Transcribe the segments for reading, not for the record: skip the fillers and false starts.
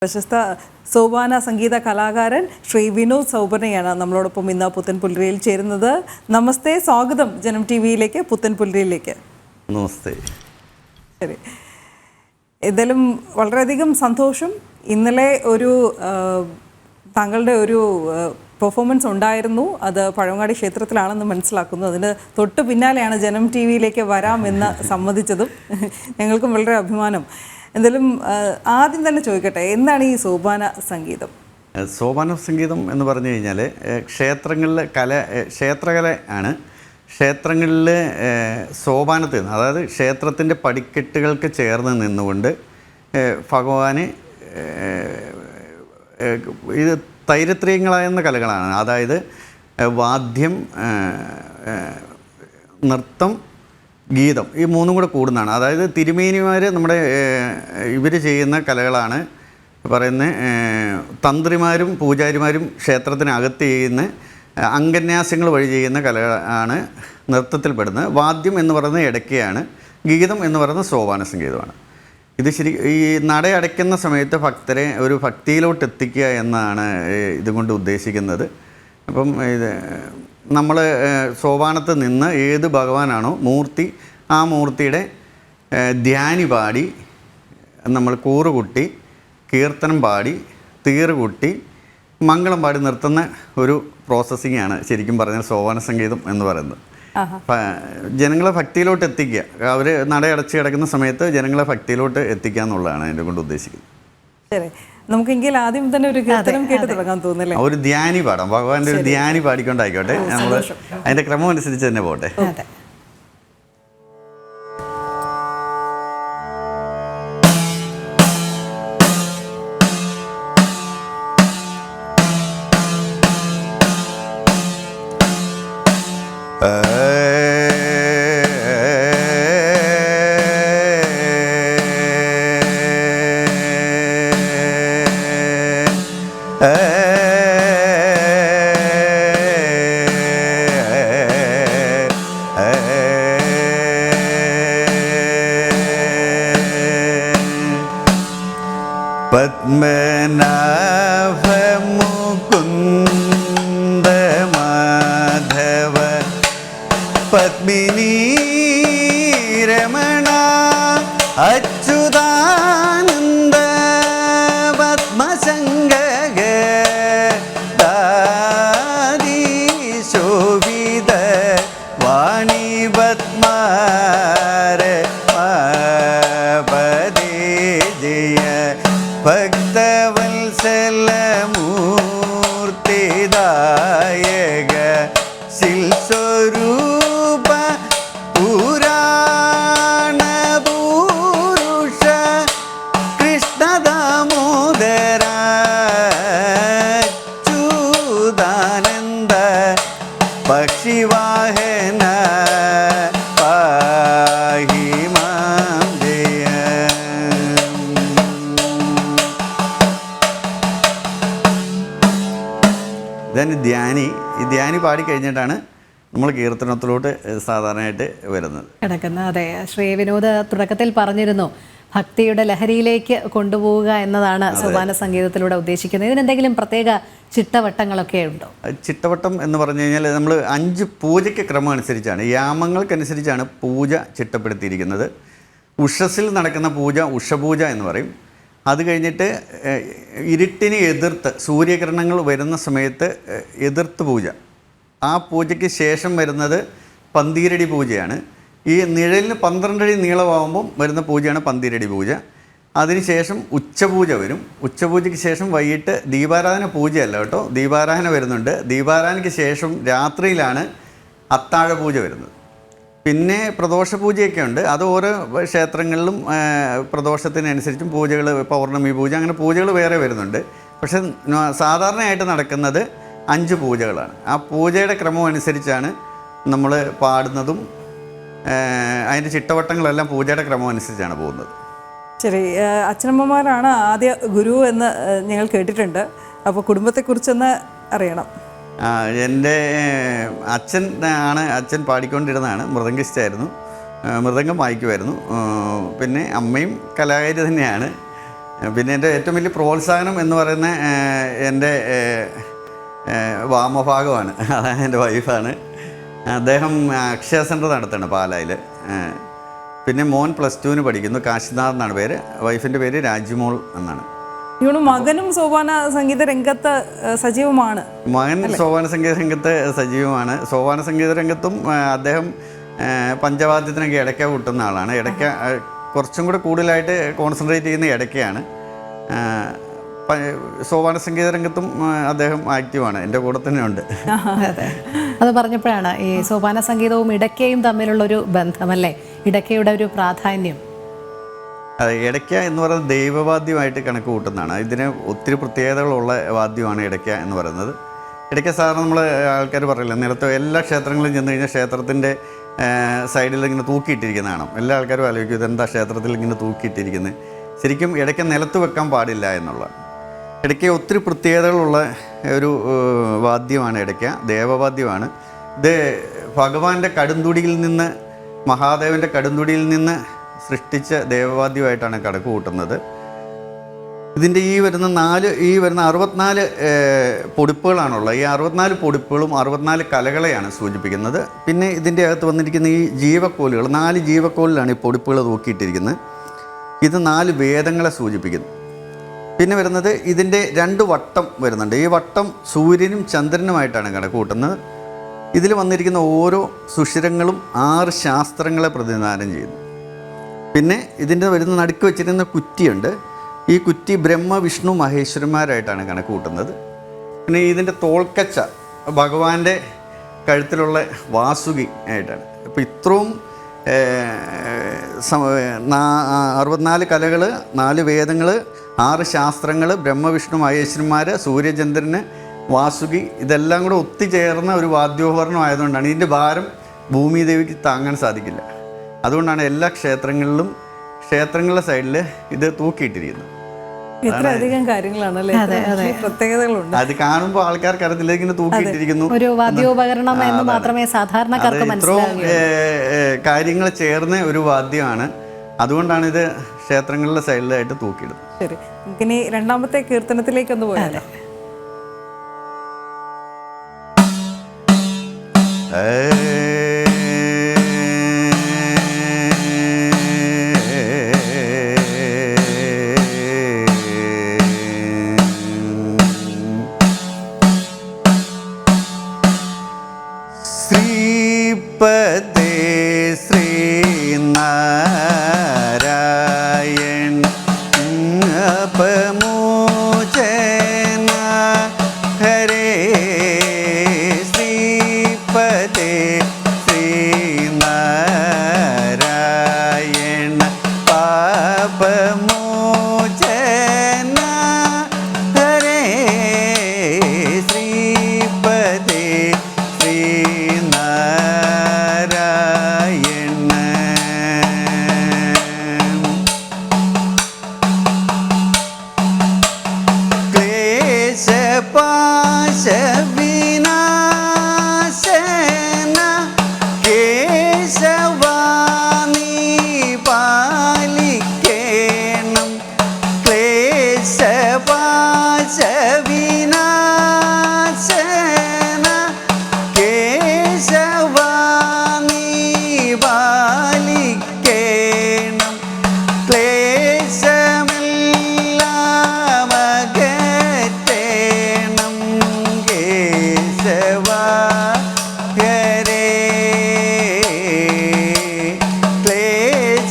പ്രശസ്ത സോപാന സംഗീത കലാകാരൻ ശ്രീ വിനോദ് സൗപർണയാണ് നമ്മളോടൊപ്പം ഇന്ന് പുത്തൻപുലരിയിൽ ചേരുന്നത്. നമസ്തേ, സ്വാഗതം ജനം ടി വിയിലേക്ക്, പുത്തൻപുലരിയിലേക്ക്. നമസ്തേ. ശരി, എന്തായാലും വളരെയധികം സന്തോഷം. ഇന്നലെ താങ്കളുടെ ഒരു പെർഫോമൻസ് ഉണ്ടായിരുന്നു. അത് പഴവങ്ങാടി ക്ഷേത്രത്തിലാണെന്ന് മനസ്സിലാക്കുന്നു. അതിന് തൊട്ട് പിന്നാലെയാണ് ജനം ടി വിയിലേക്ക് വരാമെന്ന് സമ്മതിച്ചതും. ഞങ്ങൾക്കും വളരെ അഭിമാനം. എന്തായാലും ആദ്യം തന്നെ ചോദിക്കട്ടെ, എന്താണ് ഈ സോപാന സംഗീതം? സോപാന സംഗീതം എന്ന് പറഞ്ഞു കഴിഞ്ഞാൽ ക്ഷേത്രങ്ങളിലെ ക്ഷേത്രകല ആണ്. ക്ഷേത്രങ്ങളിൽ സോപാനത്തിൽ നിന്ന്, അതായത് ക്ഷേത്രത്തിൻ്റെ പടിക്കെട്ടുകൾക്ക് ചേർന്ന് നിന്നുകൊണ്ട് ഭഗവാന് ഇത് തൈരത്രീയങ്ങളാകുന്ന കലകളാണ്. അതായത് വാദ്യം, നൃത്തം, ഗീതം, ഈ മൂന്നും കൂടെ കൂടുന്നതാണ്. അതായത് തിരുമേനിമാർ നമ്മുടെ ഇവർ ചെയ്യുന്ന കലകളാണ് പറയുന്നത്. തന്ത്രിമാരും പൂജാരിമാരും ക്ഷേത്രത്തിനകത്ത് ചെയ്യുന്ന അംഗന്യാസങ്ങൾ വഴി ചെയ്യുന്ന കലകളാണ് നൃത്തത്തിൽപ്പെടുന്നത്. വാദ്യം എന്ന് പറയുന്നത് ഇടയ്ക്കയാണ്, ഗീതം എന്ന് പറയുന്നത് സോപാന സംഗീതമാണ്. ഇത് ഈ നട അടയ്ക്കുന്ന സമയത്ത് ഭക്തരെ ഒരു ഭക്തിയിലോട്ട് എത്തിക്കുക എന്നാണ് ഇതുകൊണ്ട് ഉദ്ദേശിക്കുന്നത്. അപ്പം ഇത് നമ്മൾ സോപാനത്ത് നിന്ന് ഏത് ഭഗവാനാണോ മൂർത്തി, ആ മൂർത്തിയുടെ ധ്യാനി പാടി, നമ്മൾ കൂറുകുട്ടി, കീർത്തനം പാടി, തീറുകുട്ടി, മംഗളം പാടി നിർത്തുന്ന ഒരു പ്രോസസ്സിങ്ങാണ് ശരിക്കും പറഞ്ഞാൽ സോപാന സംഗീതം എന്ന് പറയുന്നത്. ജനങ്ങളെ ഭക്തിയിലോട്ട് എത്തിക്കുക, അവർ നടയടച്ച് കിടക്കുന്ന സമയത്ത് ജനങ്ങളെ ഭക്തിയിലോട്ട് എത്തിക്കുക എന്നുള്ളതാണ് അതിനെ കൊണ്ട് ഉദ്ദേശിക്കുന്നത്. ശരി, നമുക്കെങ്കിൽ ആദ്യം തന്നെ ഒരു കീർത്തനം കേട്ട് തുടങ്ങാൻ തോന്നുന്നില്ലേ? ഒരു ധ്യാനി പാടാം, ഭഗവാന്റെ ഒരു ധ്യാനി പാടിക്കൊണ്ടായിക്കോട്ടെ. നമ്മൾ അതിൻ്റെ ക്രമം അനുസരിച്ച് തന്നെ പോട്ടെ. പത്മനാഭ മുകുന്ദ മാധവ പത്മിനി രമണ അച്യുതാനന്ദ പത്മസംഗ ദാദി ശോഭിത വാണി പത്മാര പദേ ജയ ഭക്തവത്സലമൂർത്തിദായക ശിൽസ്വരൂപ പുരാണ പുരുഷ കൃഷ്ണദാമോദര അച്യുതാനന്ദ പക്ഷിവാഹന പാഹി മാം ജയ. ഇതാണ് ധ്യാനി. ഈ ധ്യാനി പാടിക്കഴിഞ്ഞിട്ടാണ് നമ്മൾ കീർത്തനത്തിലോട്ട് സാധാരണയായിട്ട് വരുന്നത്. അതെ, ശ്രീ വിനോദ് തുടക്കത്തിൽ പറഞ്ഞിരുന്നു ഭക്തിയുടെ ലഹരിയിലേക്ക് കൊണ്ടുപോവുക എന്നതാണ് സോപാന സംഗീതത്തിലൂടെ ഉദ്ദേശിക്കുന്നത്. ഇതിനെന്തെങ്കിലും പ്രത്യേക ചിട്ടവട്ടങ്ങളൊക്കെ ഉണ്ടോ? ചിട്ടവട്ടം എന്ന് പറഞ്ഞു കഴിഞ്ഞാൽ നമ്മൾ 5 പൂജയ്ക്ക് ക്രമം അനുസരിച്ചാണ്, യാമങ്ങൾക്കനുസരിച്ചാണ് പൂജ ചിട്ടപ്പെടുത്തിയിരിക്കുന്നത്. ഉഷസ്സിൽ നടക്കുന്ന പൂജ ഉഷപൂജ എന്ന് പറയും. അത് കഴിഞ്ഞിട്ട് ഇരുട്ടിന് എതിർത്ത് സൂര്യകിരണങ്ങൾ വരുന്ന സമയത്ത് എതിർത്ത് പൂജ, ആ പൂജയ്ക്ക് ശേഷം വരുന്നത് പന്തീരടി പൂജയാണ്. ഈ നിഴലിന് 12 അടി നീളമാകുമ്പം വരുന്ന പൂജയാണ് പന്തീരടി പൂജ. അതിനുശേഷം ഉച്ചപൂജ വരും. ഉച്ചപൂജയ്ക്ക് ശേഷം വൈകിട്ട് ദീപാരാധന പൂജയല്ല കേട്ടോ, ദീപാരാധന വരുന്നുണ്ട്. ദീപാരാധനയ്ക്ക് ശേഷം രാത്രിയിലാണ് അത്താഴ പൂജ വരുന്നത്. പിന്നെ പ്രദോഷ പൂജയൊക്കെ ഉണ്ട്. അത് ഓരോ ക്ഷേത്രങ്ങളിലും പ്രദോഷത്തിനനുസരിച്ചും പൂജകൾ, പൗർണമി പൂജ, അങ്ങനെ പൂജകൾ വേറെ വരുന്നുണ്ട്. പക്ഷെ സാധാരണയായിട്ട് നടക്കുന്നത് 5 പൂജകളാണ്. ആ പൂജയുടെ ക്രമം അനുസരിച്ചാണ് നമ്മൾ പാടുന്നതും. അതിൻ്റെ ചിട്ടവട്ടങ്ങളെല്ലാം പൂജയുടെ ക്രമം അനുസരിച്ചാണ് പോകുന്നത്. ശരി, അച്ഛനമ്മമാരാണ് ആദ്യ ഗുരു എന്ന് ഞങ്ങൾ കേട്ടിട്ടുണ്ട്. അപ്പോൾ കുടുംബത്തെക്കുറിച്ചൊന്ന് അറിയണം. എൻ്റെ അച്ഛൻ പാടിക്കൊണ്ടിരുന്നതാണ്, മൃദംഗിസ്റ്റായിരുന്നു. മൃദംഗം വായിക്കുമായിരുന്നു. പിന്നെ അമ്മയും കലാകാരി തന്നെയാണ്. പിന്നെ എൻ്റെ ഏറ്റവും വലിയ പ്രോത്സാഹനം എന്ന് പറയുന്ന എൻ്റെ വാമഭാഗമാണ്, അതായത് എൻ്റെ വൈഫാണ്. അദ്ദേഹം അക്ഷയ സെൻ്റർ നടത്തുകയാണ് പാലായിൽ. പിന്നെ മോൻ +2 പഠിക്കുന്നു, കാശിനാഥ് എന്നാണ് പേര്. വൈഫിൻ്റെ പേര് രാജ്മോൾ എന്നാണ്. മകനും സോപാന സംഗീത രംഗത്ത് സജീവമാണ്. മകൻ സോപാന സംഗീത രംഗത്ത് സജീവമാണ്. സോപാന സംഗീത രംഗത്തും അദ്ദേഹം പഞ്ചവാദ്യത്തിനൊക്കെ ഇടയ്ക്ക കൂട്ടുന്ന ആളാണ്. ഇടയ്ക്ക കുറച്ചും കൂടെ കൂടുതലായിട്ട് കോൺസെൻട്രേറ്റ് ചെയ്യുന്ന ഇടയ്ക്കയാണ്. സോപാന സംഗീത രംഗത്തും അദ്ദേഹം ആക്റ്റീവാണ്, എൻ്റെ കൂടെ തന്നെ ഉണ്ട്. അത് പറഞ്ഞപ്പോഴാണ് ഈ സോപാന സംഗീതവും ഇടയ്ക്കയും തമ്മിലുള്ളൊരു ബന്ധമല്ലേ, ഇടയ്ക്കയുടെ ഒരു പ്രാധാന്യം. അതെ, ഇടയ്ക്ക എന്ന് പറയുന്നത് ദൈവവാദ്യമായിട്ട് കണക്ക് കൂട്ടുന്നതാണ്. ഇതിന് ഒത്തിരി പ്രത്യേകതകളുള്ള വാദ്യമാണ് ഇടയ്ക്ക എന്ന് പറയുന്നത്. ഇടയ്ക്ക സാധാരണ നമ്മൾ ആൾക്കാർ പറയില്ല, നിലത്ത് എല്ലാ ക്ഷേത്രങ്ങളിലും ചെന്ന് കഴിഞ്ഞാൽ ക്ഷേത്രത്തിൻ്റെ സൈഡിൽ ഇങ്ങനെ തൂക്കിയിട്ടിരിക്കുന്നതാണ്. എല്ലാ ആൾക്കാരും ആലോചിക്കും ഇതെന്താ ക്ഷേത്രത്തിൽ ഇങ്ങനെ തൂക്കിയിട്ടിരിക്കുന്നത്. ശരിക്കും ഇടയ്ക്ക നിലത്ത് വെക്കാൻ പാടില്ല എന്നുള്ളതാണ്. ഇടയ്ക്ക ഒത്തിരി പ്രത്യേകതകളുള്ള ഒരു വാദ്യമാണ് ഇടയ്ക്ക, ദേവവാദ്യമാണ്. ഇത് ഭഗവാന്റെ കടുന്തുടിയിൽ നിന്ന്, മഹാദേവൻ്റെ കടുന്തുടിയിൽ നിന്ന് സൃഷ്ടിച്ച ദേവവാദ്യമായിട്ടാണ് കണക്ക് കൂട്ടുന്നത്. ഇതിൻ്റെ ഈ വരുന്ന 64 പൊടിപ്പുകളാണുള്ളത്. ഈ 64 പൊടിപ്പുകളും 64 കലകളെയാണ് സൂചിപ്പിക്കുന്നത്. പിന്നെ ഇതിൻ്റെ അകത്ത് വന്നിരിക്കുന്ന ഈ ജീവക്കോലുകൾ, 4 ജീവക്കോലിലാണ് ഈ പൊടിപ്പുകൾ തൂക്കിയിട്ടിരിക്കുന്നത്. ഇത് 4 വേദങ്ങളെ സൂചിപ്പിക്കുന്നു. പിന്നെ വരുന്നത് ഇതിൻ്റെ 2 വട്ടം വരുന്നുണ്ട്. ഈ വട്ടം സൂര്യനും ചന്ദ്രനുമായിട്ടാണ് കണക്ക് കൂട്ടുന്നത്. ഇതിൽ വന്നിരിക്കുന്ന ഓരോ സുഷിരങ്ങളും 6 ശാസ്ത്രങ്ങളെ പ്രതിനിധാനം ചെയ്യുന്നു. പിന്നെ ഇതിൻ്റെ വരുന്ന നടുക്ക് വെച്ചിരുന്ന കുറ്റിയുണ്ട്. ഈ കുറ്റി ബ്രഹ്മ വിഷ്ണു മഹേശ്വരന്മാരായിട്ടാണ് കണക്ക് കൂട്ടുന്നത്. പിന്നെ ഇതിൻ്റെ തോൾക്കച്ച ഭഗവാന്റെ കഴുത്തിലുള്ള വാസുകി ആയിട്ടാണ്. അപ്പോൾ ഇത്രയും 64 കലകൾ, 4 വേദങ്ങൾ, 6 ശാസ്ത്രങ്ങൾ, ബ്രഹ്മവിഷ്ണു മഹേശ്വരന്മാർ, സൂര്യചന്ദ്രന്, വാസുകി, ഇതെല്ലാം കൂടെ ഒത്തുചേർന്ന ഒരു വാദ്യോപകരണം ആയതുകൊണ്ടാണ് ഇതിൻ്റെ ഭാരം ഭൂമിദേവിക്ക് താങ്ങാൻ സാധിക്കില്ല. അതുകൊണ്ടാണ് എല്ലാ ക്ഷേത്രങ്ങളിലും ക്ഷേത്രങ്ങളുടെ സൈഡിൽ ഇത് തൂക്കിയിട്ടിരിക്കുന്നത്. എത്രയധികം കാര്യങ്ങളാണല്ലേ, പ്രത്യേകതകളുണ്ട്. അത് കാണുമ്പോൾ ആൾക്കാർക്ക് അറിയത്തില്ല ഇങ്ങനെ തൂക്കിയിട്ടിരിക്കുന്നു. ഒരു വാദ്യോപകരണം എന്ന് മാത്രമേ സാധാരണക്കാർക്ക് മനസ്സിലാകൂ. കാര്യങ്ങൾ ചേർന്ന ഒരു വാദ്യമാണ്. അതുകൊണ്ടാണ് ഇത് ക്ഷേത്രങ്ങളുടെ സൈഡിലായിട്ട് തൂക്കിയിടുന്നത്. ശരി, നമുക്കിനി രണ്ടാമത്തെ കീർത്തനത്തിലേക്കൊന്ന് പോയാലോ. ശ്രീപദേ ശ്രീനാരായൺ അപമോചന ഹരേ. ശ്രീപദേ ശ്രീനാരായണ പാപമോചന ഹരേ. ശ്രീപദേ ശ്രീനാരായണ. ക്ലേശപാശ വിനാശന കേശവാനി പാലിക്കേണം. ക്ലേശപാശ വിനാശന കേശവാനി പാലിക്കേണം. ക്ലേശമെല്ലാം അകറ്റേണം. കേശവ ഹരേ.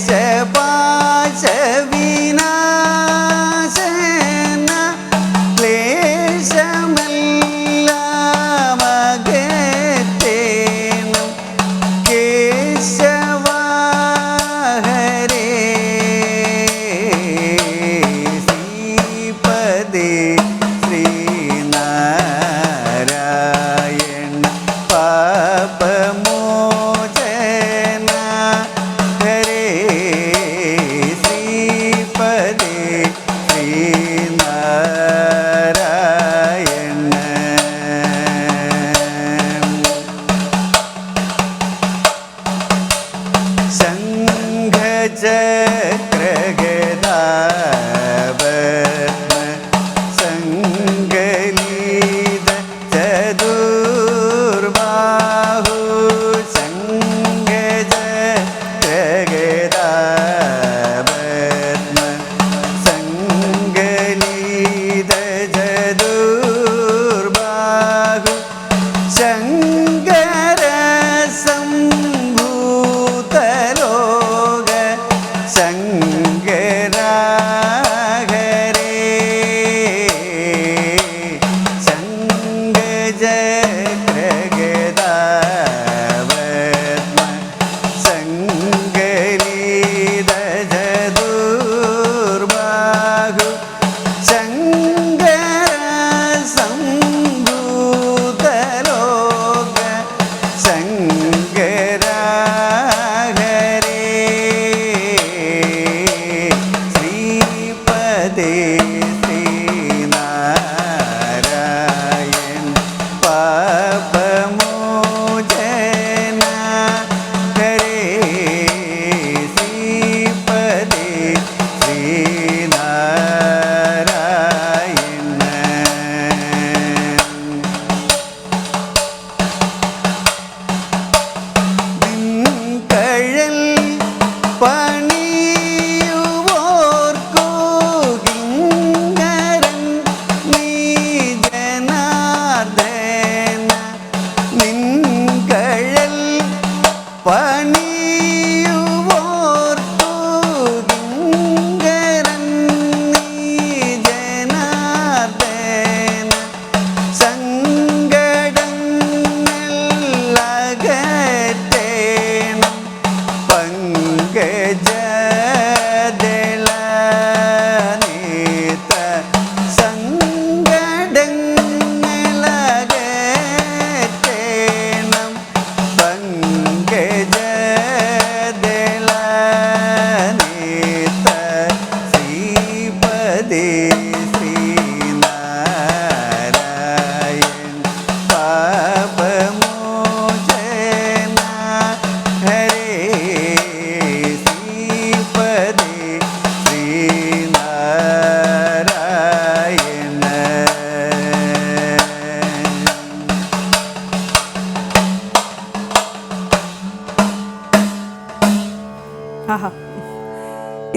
ക്ലേശപാശ വിനാശന ക്ലേശമെല്ലാം അകറ്റേണം. കേശവ ഹരേ. ശ്രീപദേ ശ്രീനാരായണ പാപമോചന ഹരേ. ശ്രീപദേ ശ്രീനാരായണ. ശംഖചക്രഗദാ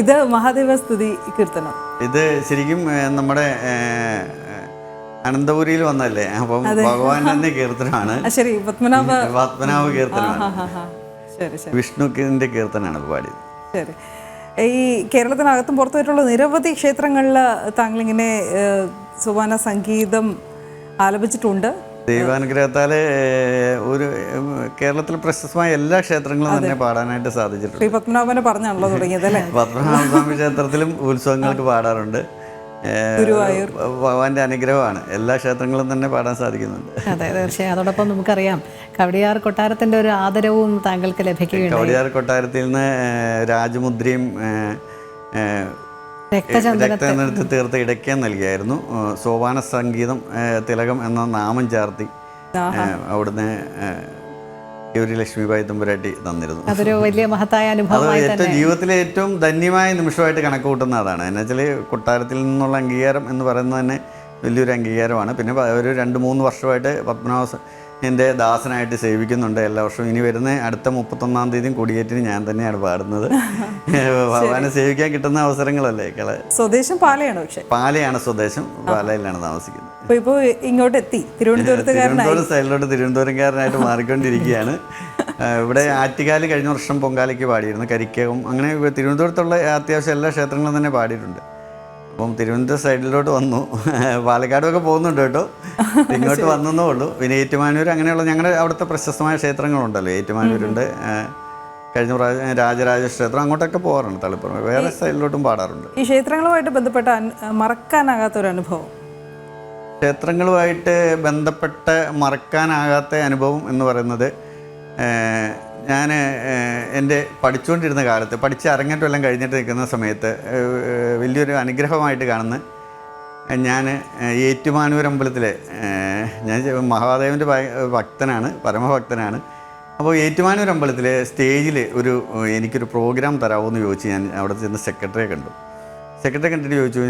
ഇത് മഹാദേവസ്തുതി കീർത്തനം. ഇത് ശരിക്കും നമ്മുടെ അനന്തപുരിയിൽ വന്നല്ലേ, അപ്പം ഭഗവാൻ തന്നെ കീർത്തനമാണ്. ശരി, പത്മനാഭ കീർത്തനമാണ്. ശരി ശരി, വിഷ്ണുവിൻ്റെ കീർത്തനമാണ് പാടിയത്. ശരി. ഈ കേരളത്തിനകത്തും പുറത്തുമായിട്ടുള്ള നിരവധി ക്ഷേത്രങ്ങളിൽ താങ്കളിങ്ങനെ സോപാന സംഗീതം ആലപിച്ചിട്ടുണ്ട്. ദൈവാനുഗ്രഹത്താൽ ഒരു കേരളത്തിൽ പ്രശസ്തമായ എല്ലാ ക്ഷേത്രങ്ങളും തന്നെ പാടാനായിട്ട് സാധിച്ചിട്ടുണ്ട്. ശ്രീ പത്മനാഭനെ പറഞ്ഞാണല്ലോ തുടങ്ങിയത് അല്ലേ? പത്മനാഭസ്വാമി ക്ഷേത്രത്തിലും ഉത്സവങ്ങൾക്ക് പാടാറുണ്ട്. ഗുരുവായൂർ ഭഗവാന്റെ അനുഗ്രഹമാണ്, എല്ലാ ക്ഷേത്രങ്ങളും തന്നെ പാടാൻ സാധിക്കുന്നുണ്ട്. അതെ, തീർച്ചയായും. അതോടൊപ്പം നമുക്കറിയാം കവടിയാർ കൊട്ടാരത്തിന്റെ ഒരു ആദരവും താങ്കൾക്ക് ലഭിക്കുകയുണ്ട്. കവടിയാർ കൊട്ടാരത്തിൽ നിന്ന് രാജമുദ്രയും രക്തചന്ദനത്തിൽ തീർത്ത് ഇടയ്ക്കാൻ നൽകിയായിരുന്നു. സോപാന സംഗീതം തിലകം എന്ന നാമം ചാർത്തി അവിടുന്ന് ഗൗരി ലക്ഷ്മിബായി തമ്പുരാട്ടി തന്നിരുന്നു. അതൊരു വലിയ മഹത്തായ അനുഭവമായി ഏറ്റവും ജീവിതത്തിലെ ഏറ്റവും ധന്യമായ നിമിഷമായിട്ട് കണക്ക് കൂട്ടുന്ന അതാണ്. എന്നുവെച്ചാൽ കൊട്ടാരത്തിൽ നിന്നുള്ള അംഗീകാരം എന്ന് പറയുന്നത് തന്നെ വലിയൊരു അംഗീകാരമാണ്. പിന്നെ ഒരു 2-3 വർഷമായിട്ട് പത്മനാഭൻ്റെ ദാസനായിട്ട് സേവിക്കുന്നുണ്ട് എല്ലാ വർഷവും. ഇനി വരുന്ന അടുത്ത 31-ാം തീയതി കൊടിയേറ്റിന് ഞാൻ തന്നെയാണ് പാടുന്നത്. ഭഗവാനെ സേവിക്കാൻ കിട്ടുന്ന അവസരങ്ങളല്ലേ. സ്വദേശം പാലയാണ്, പക്ഷേ പാലയാണ് സ്വദേശം, പാലയിലാണ് താമസിക്കുന്നത്. ഇപ്പോൾ ഇങ്ങോട്ട് എത്തി, തിരുവനന്തപുരം സൈഡിലോട്ട് തിരുവനന്തപുരംകാരനായിട്ട് മാറിക്കൊണ്ടിരിക്കുകയാണ്. ഇവിടെ ആറ്റുകാല് കഴിഞ്ഞ വർഷം പൊങ്കാലയ്ക്ക് പാടിയിരുന്നു, കരിക്കകം, അങ്ങനെ തിരുവനന്തപുരത്തുള്ള അത്യാവശ്യം എല്ലാ ക്ഷേത്രങ്ങളും തന്നെ പാടിയിട്ടുണ്ട്. അപ്പം തിരുവനന്തപുരം സൈഡിലോട്ട് വന്നു. പാലക്കാടുമൊക്കെ പോകുന്നുണ്ട് കേട്ടോ, ഇങ്ങോട്ട് വന്നതേ ഉള്ളൂ. പിന്നെ ഏറ്റുമാനൂർ, അങ്ങനെയുള്ള ഞങ്ങളുടെ അവിടുത്തെ പ്രശസ്തമായ ക്ഷേത്രങ്ങളുണ്ടല്ലോ, ഏറ്റുമാനൂരുണ്ട്, കഴിഞ്ഞ പ്രാവശ്യം രാജരാജ ക്ഷേത്രം, അങ്ങോട്ടൊക്കെ പോകാറുണ്ട്. തളിപ്പുറം വേറെ സൈഡിലോട്ടും പാടാറുണ്ട്. ഈ ക്ഷേത്രങ്ങളുമായിട്ട് ബന്ധപ്പെട്ട മറക്കാനാകാത്തൊരു അനുഭവം? ക്ഷേത്രങ്ങളുമായിട്ട് ബന്ധപ്പെട്ട് മറക്കാനാകാത്ത അനുഭവം എന്ന് പറയുന്നത്, ഞാൻ എൻ്റെ പഠിച്ചുകൊണ്ടിരുന്ന കാലത്ത്, പഠിച്ച് അരങ്ങേറ്റം എല്ലാം കഴിഞ്ഞിട്ട് നിൽക്കുന്ന സമയത്ത് വലിയൊരു അനുഗ്രഹമായിട്ട് കാണുന്ന, ഞാൻ ഏറ്റുമാനൂർ അമ്പലത്തിലെ, ഞാൻ മഹാദേവൻ്റെ ഭക്തനാണ്, പരമഭക്തനാണ്. അപ്പോൾ ഏറ്റുമാനൂർ അമ്പലത്തിലെ സ്റ്റേജിൽ എനിക്കൊരു പ്രോഗ്രാം തരാമോ എന്ന് ചോദിച്ച് ഞാൻ അവിടെ ചെന്ന് സെക്രട്ടറിയെ കണ്ടു. സെക്രട്ടറി കണ്ടിട്ട് ചോദിച്ചു,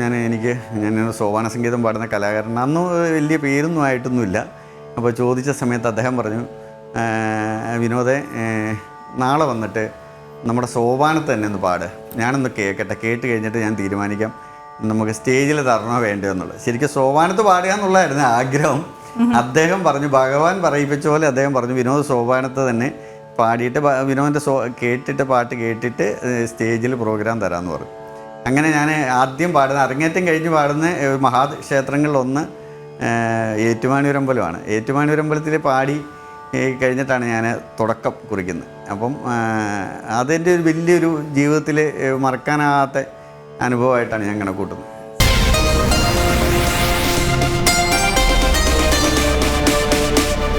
ഞാൻ സോപാന സംഗീതം പാടുന്ന കലാകാരൻ, അന്ന് വലിയ പേരൊന്നും ആയിട്ടൊന്നുമില്ല. അപ്പോൾ ചോദിച്ച സമയത്ത് അദ്ദേഹം പറഞ്ഞു, വിനോദേ, നാളെ വന്നിട്ട് നമ്മുടെ സോപാനത്ത് തന്നെ ഒന്ന് പാട്, ഞാനൊന്ന് കേൾക്കട്ടെ, കേട്ട് കഴിഞ്ഞിട്ട് ഞാൻ തീരുമാനിക്കാം നമുക്ക് സ്റ്റേജിൽ തരണോ വേണ്ടോ എന്നുള്ളത്. ശരിക്കും സോപാനത്ത് പാടുക എന്നുള്ളതായിരുന്നു ആഗ്രഹം. അദ്ദേഹം പറഞ്ഞു, ഭഗവാൻ പറയിപ്പിച്ച പോലെ അദ്ദേഹം പറഞ്ഞു, വിനോദ് സോപാനത്ത് തന്നെ പാടിയിട്ട് വിനോദിൻ്റെ പാട്ട് കേട്ടിട്ട് സ്റ്റേജിൽ പ്രോഗ്രാം തരാമെന്ന് പറഞ്ഞു. അങ്ങനെ ഞാൻ ആദ്യം പാടുന്ന, അരങ്ങേറ്റം കഴിഞ്ഞ് പാടുന്ന മഹാക്ഷേത്രങ്ങളിലൊന്ന് ഏറ്റുമാനൂരമ്പലമാണ്. ഏറ്റുമാനൂരമ്പലത്തിൽ പാടി കഴിഞ്ഞിട്ടാണ് ഞാൻ തുടക്കം കുറിക്കുന്നത്. അപ്പം അതെൻ്റെ ഒരു വലിയൊരു ജീവിതത്തിൽ മറക്കാനാകാത്ത അനുഭവമായിട്ടാണ് ഞാൻ കണക്കൂട്ടുന്നത്.